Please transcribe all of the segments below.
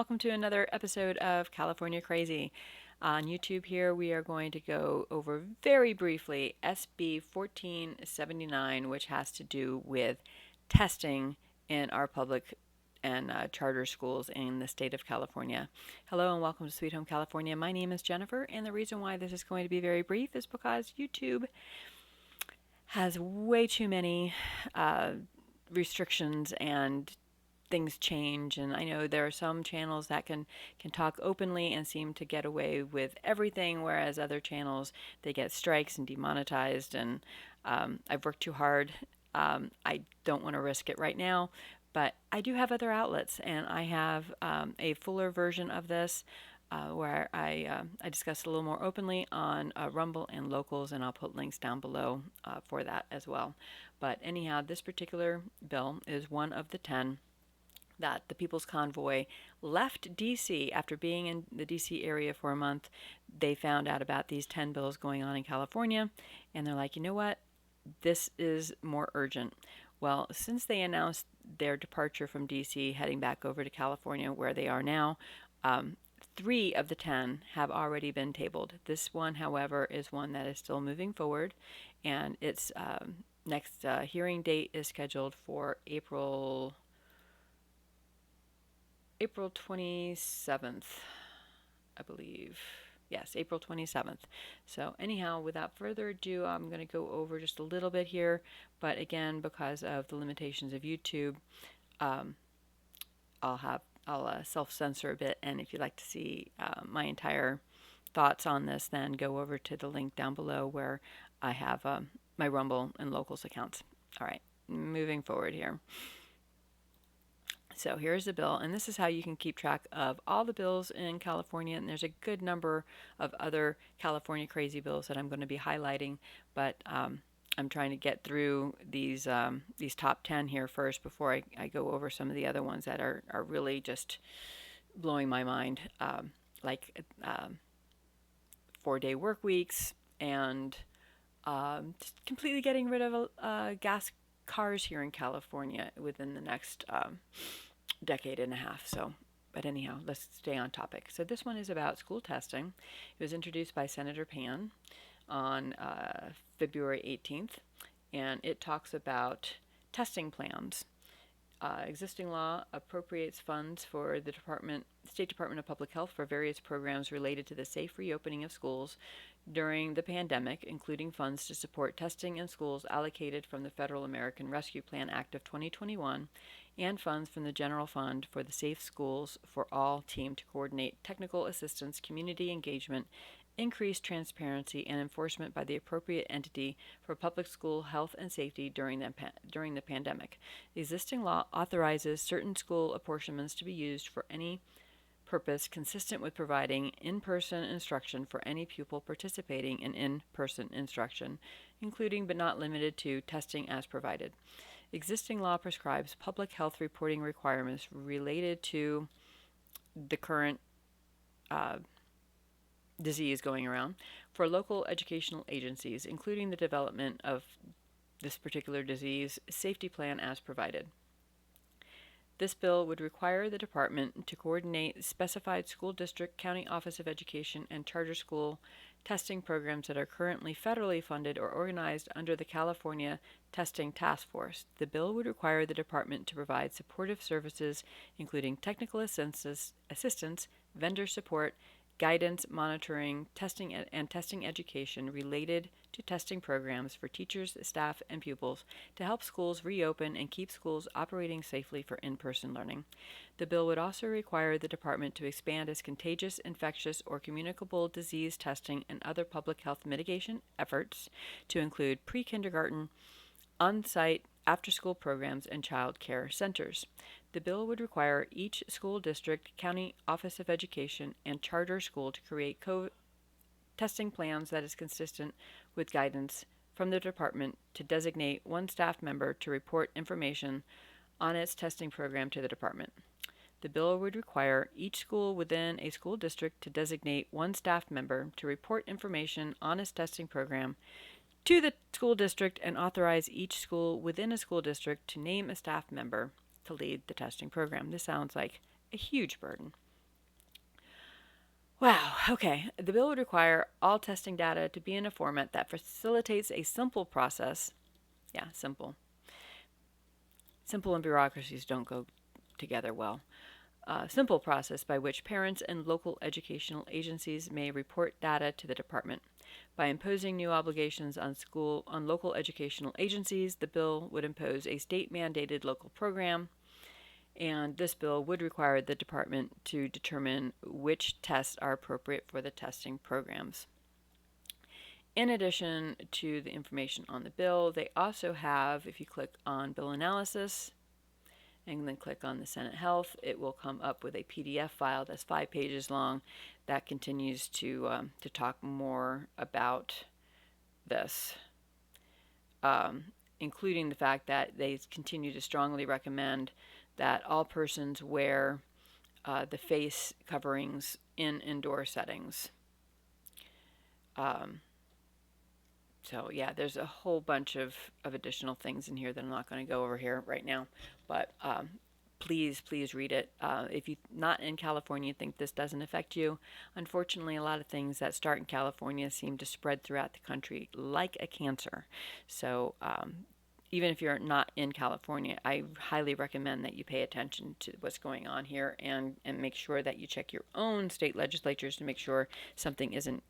welcome to another episode of California Crazy. On YouTube here, we are going to go over very briefly SB 1479, which has to do with testing in our public and charter schools in the state of California. Hello and welcome to Sweet Home California. My name is Jennifer, and the reason why this is going to be very brief is because YouTube has way too many restrictions and things change, and I know there are some channels that can talk openly and seem to get away with everything, whereas other channels they get strikes and demonetized. And I've worked too hard. I don't want to risk it right now, but I do have other outlets, and I have a fuller version of this where I discuss it a little more openly on Rumble and Locals, and I'll put links down below for that as well. But anyhow, this particular bill is one of the 10 that the People's Convoy left D.C. after being in the D.C. area for a month. They found out about these 10 bills going on in California, and they're like, you know what? This is more urgent. Well, since they announced their departure from D.C., heading back over to California, where they are now, 3 of the 10 have already been tabled. This one, however, is one that is still moving forward, and its next hearing date is scheduled for April 27th, I believe. Yes, April 27th. So anyhow, without further ado, I'm going to go over just a little bit here. But again, because of the limitations of YouTube, um, I'll self-censor a bit. And if you'd like to see my entire thoughts on this, then go over to the link down below where I have my Rumble and Locals accounts. All right, moving forward here. So here's the bill, and this is how you can keep track of all the bills in California. And there's a good number of other California crazy bills that I'm going to be highlighting, but I'm trying to get through these top 10 here first before I go over some of the other ones that are really just blowing my mind, like 4-day work weeks and just completely getting rid of gas cars here in California within the next decade and a half. So, but anyhow, let's stay on topic. So this one is about school testing. It was introduced by Senator Pan on February 18th, and it talks about testing plans. Existing law appropriates funds for the State Department of Public Health for various programs related to the safe reopening of schools during the pandemic, including funds to support testing in schools allocated from the Federal American Rescue Plan Act of 2021 and funds from the General Fund for the Safe Schools for All team to coordinate technical assistance, community engagement, increased transparency, and enforcement by the appropriate entity for public school health and safety during the pandemic. The existing law authorizes certain school apportionments to be used for any purpose consistent with providing in-person instruction for any pupil participating in in-person instruction, including but not limited to testing as provided. Existing law prescribes public health reporting requirements related to the current disease going around for local educational agencies, including the development of this particular disease safety plan as provided. This bill would require the department to coordinate specified school district, county office of education, and charter school testing programs that are currently federally funded or organized under the California Testing Task Force. The bill would require the department to provide supportive services, including technical assistance, vendor support, guidance, monitoring, testing and testing education related to testing programs for teachers, staff, and pupils to help schools reopen and keep schools operating safely for in-person learning. The bill would also require the department to expand its contagious, infectious, or communicable disease testing and other public health mitigation efforts to include pre-kindergarten, on-site after-school programs, and child care centers. The bill would require each school district, county office of education, and charter school to create testing plans that is consistent with guidance from the department to designate one staff member to report information on its testing program to the department. The bill would require each school within a school district to designate one staff member to report information on its testing program to the school district and authorize each school within a school district to name a staff member to lead the testing program. This sounds like a huge burden. Wow, okay. The bill would require all testing data to be in a format that facilitates a simple process. Yeah, simple. Simple and bureaucracies don't go together well. Simple process by which parents and local educational agencies may report data to the department. By imposing new obligations on local educational agencies, the bill would impose a state mandated local program, and this bill would require the department to determine which tests are appropriate for the testing programs. In addition to the information on the bill, they also have, if you click on bill analysis and then click on the Senate Health, it will come up with a PDF file that's 5 pages long that continues to talk more about this, including the fact that they continue to strongly recommend that all persons wear the face coverings in indoor settings. Um, So yeah, there's a whole bunch of additional things in here that I'm not going to go over here right now, but please read it. If you're not in California, think this doesn't affect you. Unfortunately, a lot of things that start in California seem to spread throughout the country like a cancer. So even if you're not in California, I highly recommend that you pay attention to what's going on here and make sure that you check your own state legislatures to make sure something isn't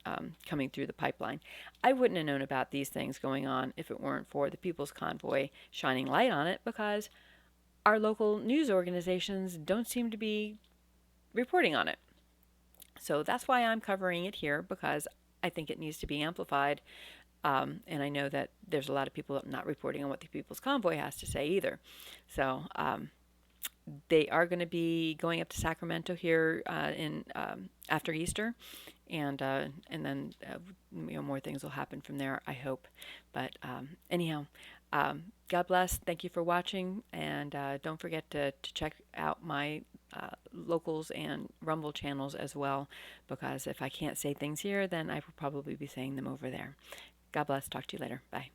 coming through the pipeline. I wouldn't have known about these things going on if it weren't for the People's Convoy shining light on it, because our local news organizations don't seem to be reporting on it. So that's why I'm covering it here, because I think it needs to be amplified. And I know that there's a lot of people not reporting on what the People's Convoy has to say either. So they are going to be going up to Sacramento here in after Easter, and then more things will happen from there, I hope. But anyhow, God bless. Thank you for watching, and don't forget to check out my locals and Rumble channels as well, because if I can't say things here, then I will probably be saying them over there. God bless. Talk to you later. Bye.